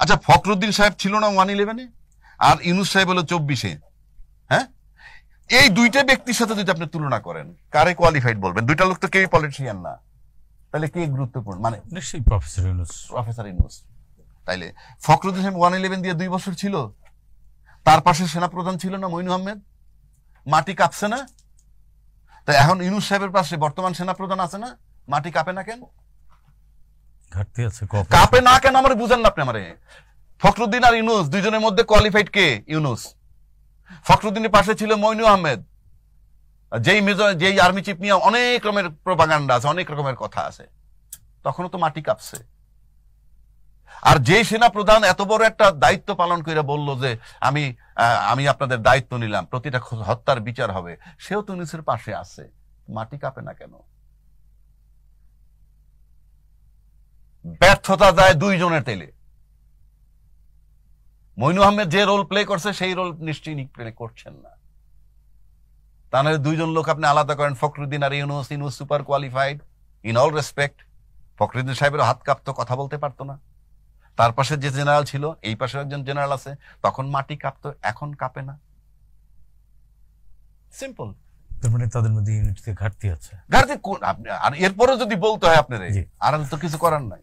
আচ্ছা, ফখরুদ্দিন সাহেব ছিল না 111-এ, আর ইউনূস সাহেব হলো 24-এ। হ্যাঁ, এই দুইটা ব্যক্তির সাথে যদি আপনি তুলনা করেন, কারে কোয়ালিফাইড বলবেন? দুইটা লোক তো কেউই পলিটিশিয়ান না, তাহলে কে গুরুত্বপূর্ণ? মানে নিশ্চয়ই প্রফেসর ইউনূস। প্রফেসর ইউনূস। তাইলে ফখরুদ্দিন সাহেব 111 দিয়ে 2 বছর ছিল, তার পাশে সেনাপ্রধান ছিল না মইনু আহমেদ? মাটি কাঁপছে না? তাই এখন ইউনূস সাহেবের পাশে বর্তমান সেনাপ্রধান আছে না, মাটি কাঁপে না কেন? ঘাটতি আছে, কাঁপে না কেন আমার বুঝেন না আপনি আমারে? ফখরুদ্দিন আর ইউনূস দুইজনের মধ্যে কোয়ালিফাইড কে? ইউনূস। ফখরুদ্দিনের পাশে ছিল মইনু আহমেদ, যেই মেজর, যেই আর্মি চিফ নিয়ে অনেক রকমের প্রোপাগান্ডা আছে, অনেক রকমের কথা আছে, তখনও তো মাটি কাঁপছে। আর যে সেনা প্রধান এত বড় একটা দায়িত্ব পালন করে বলল যে আমি আপনাদের দায়িত্ব নিলাম, প্রতিটা হত্যার বিচার হবে, সেও তো ইউনূসের পাশে আছে, মাটি কাঁপে না কেন? ব্যর্থতা যায় দুইজনের তেলে। মইনু আহমেদ যে রোল প্লে করছে সেই রোল নিশ্চয়ই প্লে করছেন না। তাহলে দুইজন লোক আপনি আলাদা করেন, ফখরুদ্দিন আর Yunus. Yunus super qualified in all respect. Fakhruddin সাহেবের হাত কাঁপতো, কথা বলতে পারতো না। তার পাশে যে জেনারেল ছিল, এই পাশে একজন জেনারেল আছে, তখন মাটি কাঁপতো, এখন কাঁপে না। সিম্পল। তার মানে তাদের মধ্যে ইউনিটিতে ঘাটতি আছে। ঘাটতি আর এরপরে যদি বলতে হয় আপনার, আর তো কিছু করার নাই।